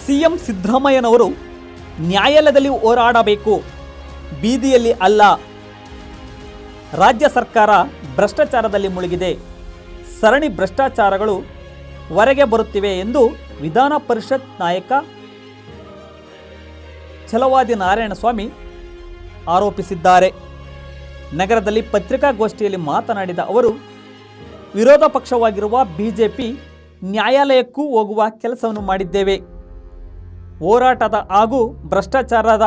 CM ಸಿದ್ದರಾಮಯ್ಯನವರು ನ್ಯಾಯಾಲಯದಲ್ಲಿ ಹೋರಾಡಬೇಕು, ಬೀದಿಯಲ್ಲಿ ಅಲ್ಲ. ರಾಜ್ಯ ಸರ್ಕಾರ ಭ್ರಷ್ಟಾಚಾರದಲ್ಲಿ ಮುಳುಗಿದೆ, ಸರಣಿ ಭ್ರಷ್ಟಾಚಾರಗಳು ಹೊರಗೆ ಬರುತ್ತಿವೆ ಎಂದು ವಿಧಾನ ಪರಿಷತ್ ನಾಯಕ ಛಲವಾದಿ ನಾರಾಯಣಸ್ವಾಮಿ ಆರೋಪಿಸಿದ್ದಾರೆ. ನಗರದಲ್ಲಿ ಪತ್ರಿಕಾಗೋಷ್ಠಿಯಲ್ಲಿ ಮಾತನಾಡಿದ ಅವರು, ವಿರೋಧ ಪಕ್ಷವಾಗಿರುವ ಬಿಜೆಪಿ ನ್ಯಾಯಾಲಯಕ್ಕೂ ಹೋಗುವ ಕೆಲಸವನ್ನು ಮಾಡಿದ್ದೇವೆ. ಹೋರಾಟದ ಹಾಗೂ ಭ್ರಷ್ಟಾಚಾರದ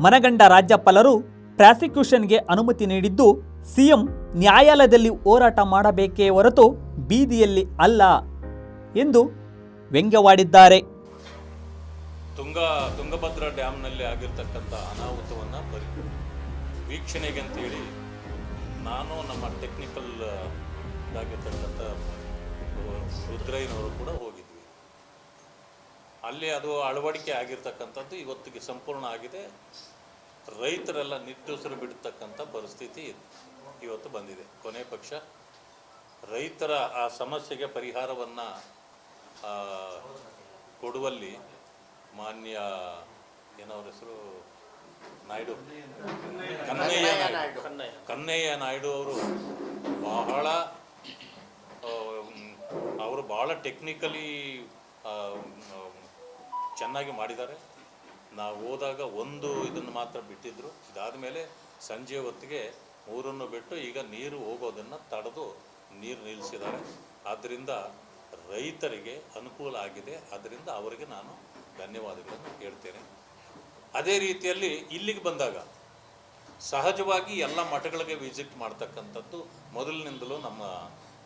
ಮನಗಂಡ ರಾಜ್ಯಪಾಲರು ಪ್ರಾಸಿಕ್ಯೂಷನ್ಗೆ ಅನುಮತಿ ನೀಡಿದ್ದು, ಸಿಎಂ ನ್ಯಾಯಾಲಯದಲ್ಲಿ ಹೋರಾಟ ಮಾಡಬೇಕೇ ಹೊರತು ಬೀದಿಯಲ್ಲಿ ಅಲ್ಲ ಎಂದು ವ್ಯಂಗ್ಯವಾಡಿದ್ದಾರೆ. ತುಂಗಭದ್ರಾ ಡ್ಯಾಮ್ನಲ್ಲಿ ಆಗಿರ್ತಕ್ಕಂಥ ಅನಾಹುತವನ್ನು ವೀಕ್ಷಣೆಗೆ ಅಂತೇಳಿ ನಾನು ನಮ್ಮ ಟೆಕ್ನಿಕಲ್ ಆಗಿರ್ತಕ್ಕಂಥ ರುದ್ರಯ್ಯನವರು ಕೂಡ ಹೋಗಿದ್ವಿ. ಅಲ್ಲಿ ಅದು ಅಳವಡಿಕೆ ಆಗಿರ್ತಕ್ಕಂಥದ್ದು ಇವತ್ತಿಗೆ ಸಂಪೂರ್ಣ ಆಗಿದೆ. ರೈತರೆಲ್ಲ ನಿಟ್ಟುಸಿರು ಬಿಡ್ತಕ್ಕಂಥ ಪರಿಸ್ಥಿತಿ ಇವತ್ತು ಬಂದಿದೆ. ಕೊನೆ ಪಕ್ಷ ರೈತರ ಆ ಸಮಸ್ಯೆಗೆ ಪರಿಹಾರವನ್ನು ಕೊಡುವಲ್ಲಿ ಮಾನ್ಯ ಏನವ್ರ ಹೆಸರು ಕನ್ನಯ್ಯ ನಾಯ್ಡು ಅವರು ಬಹಳ ಟೆಕ್ನಿಕಲಿ ಚೆನ್ನಾಗಿ ಮಾಡಿದ್ದಾರೆ. ನಾವು ಹೋದಾಗ ಒಂದು ಇದನ್ನು ಮಾತ್ರ ಬಿಟ್ಟಿದ್ರು. ಇದಾದ ಮೇಲೆ ಸಂಜೆ ಹೊತ್ತಿಗೆ ಊರನ್ನು ಬಿಟ್ಟು ಈಗ ನೀರು ಹೋಗೋದನ್ನು ತಡೆದು ನೀರು ನಿಲ್ಲಿಸಿದ್ದಾರೆ. ಆದ್ದರಿಂದ ರೈತರಿಗೆ ಅನುಕೂಲ ಆಗಿದೆ. ಅದರಿಂದ ಅವರಿಗೆ ನಾನು ಧನ್ಯವಾದಗಳನ್ನು ಹೇಳ್ತೇನೆ. ಅದೇ ರೀತಿಯಲ್ಲಿ ಇಲ್ಲಿಗೆ ಬಂದಾಗ ಸಹಜವಾಗಿ ಎಲ್ಲ ಮಠಗಳಿಗೆ ವಿಸಿಟ್ ಮಾಡ್ತಕ್ಕಂಥದ್ದು ಮೊದಲಿನಿಂದಲೂ ನಮ್ಮ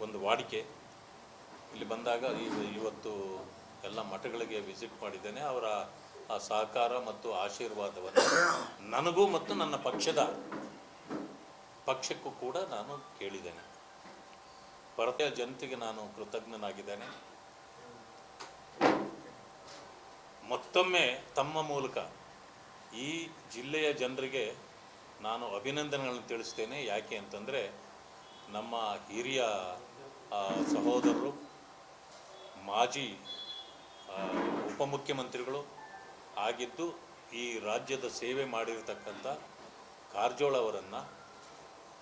ಒಂದು ವಾಡಿಕೆ. ಇಲ್ಲಿ ಬಂದಾಗ ಇವತ್ತು ಎಲ್ಲ ಮಠಗಳಿಗೆ ವಿಸಿಟ್ ಮಾಡಿದ್ದೇನೆ. ಅವರ ಸಹಕಾರ ಮತ್ತು ಆಶೀರ್ವಾದವನ್ನು ನನಗೂ ಮತ್ತು ನನ್ನ ಪಕ್ಷಕ್ಕೂ ಕೂಡ ನಾನು ಕೇಳಿದ್ದೇನೆ. ಭಾರತೀಯ ಜನತೆಗೆ ನಾನು ಕೃತಜ್ಞನಾಗಿದ್ದೇನೆ. ಮತ್ತೊಮ್ಮೆ ತಮ್ಮ ಮೂಲಕ ಈ ಜಿಲ್ಲೆಯ ಜನರಿಗೆ ನಾನು ಅಭಿನಂದನೆಗಳನ್ನು ತಿಳಿಸ್ತೇನೆ. ಯಾಕೆ ಅಂತಂದರೆ ನಮ್ಮ ಹಿರಿಯ ಸಹೋದರರು, ಮಾಜಿ ಉಪಮುಖ್ಯಮಂತ್ರಿಗಳು ಆಗಿದ್ದು ಈ ರಾಜ್ಯದ ಸೇವೆ ಮಾಡಿರತಕ್ಕಂಥ ಕಾರಜೋಳ ಅವರನ್ನು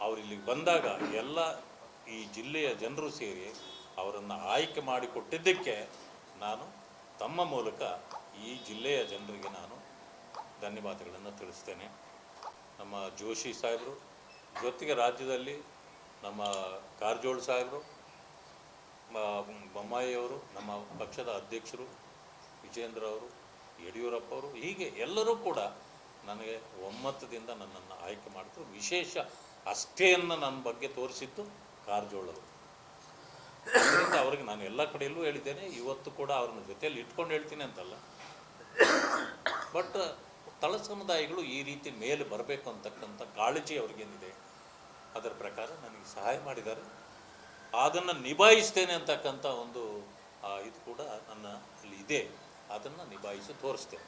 ಅವರಿಲ್ಲಿಗೆ ಬಂದಾಗ ಎಲ್ಲ ಈ ಜಿಲ್ಲೆಯ ಜನರು ಸೇರಿ ಅವರನ್ನು ಆಯ್ಕೆ ಮಾಡಿಕೊಟ್ಟಿದ್ದಕ್ಕೆ ನಾನು ತಮ್ಮ ಮೂಲಕ ಈ ಜಿಲ್ಲೆಯ ಜನರಿಗೆ ನಾನು ಧನ್ಯವಾದಗಳನ್ನು ತಿಳಿಸ್ತೇನೆ. ನಮ್ಮ ಜೋಶಿ ಸಾಹೇಬರು ಜೊತೆಗೆ ರಾಜ್ಯದಲ್ಲಿ ನಮ್ಮ ಕಾರಜೋಳ ಸಾಹೇಬರು, ಬೊಮ್ಮಾಯಿಯವರು, ನಮ್ಮ ಪಕ್ಷದ ಅಧ್ಯಕ್ಷರು ವಿಜೇಂದ್ರ ಅವರು, ಯಡಿಯೂರಪ್ಪ ಅವರು, ಹೀಗೆ ಎಲ್ಲರೂ ಕೂಡ ನನಗೆ ಒಮ್ಮತದಿಂದ ನನ್ನನ್ನು ಆಯ್ಕೆ ಮಾಡಿದ್ರು. ವಿಶೇಷ ಅಷ್ಟೇಯನ್ನು ನನ್ನ ಬಗ್ಗೆ ತೋರಿಸಿದ್ದು ಕಾರಜೋಳವರು. ಅದರಿಂದ ಅವ್ರಿಗೆ ನಾನು ಎಲ್ಲ ಕಡೆಯಲ್ಲೂ ಹೇಳಿದ್ದೇನೆ. ಇವತ್ತು ಕೂಡ ಅವ್ರನ್ನ ಜೊತೆಯಲ್ಲಿ ಇಟ್ಕೊಂಡು ಹೇಳ್ತೀನಿ ಅಂತಲ್ಲ, ಬಟ್ ತಳ ಸಮುದಾಯಗಳು ಈ ರೀತಿ ಮೇಲೆ ಬರಬೇಕು ಅಂತಕ್ಕಂಥ ಕಾಳಜಿ ಅವ್ರಿಗೇನಿದೆ ಅದರ ಪ್ರಕಾರ ನನಗೆ ಸಹಾಯ ಮಾಡಿದ್ದಾರೆ. ಅದನ್ನು ನಿಭಾಯಿಸ್ತೇನೆ ಅಂತಕ್ಕಂಥ ಒಂದು ಇದು ಕೂಡ ನನ್ನ ಅಲ್ಲಿ ಇದೆ. ಅದನ್ನು ನಿಭಾಯಿಸಿ ತೋರಿಸ್ತೇನೆ.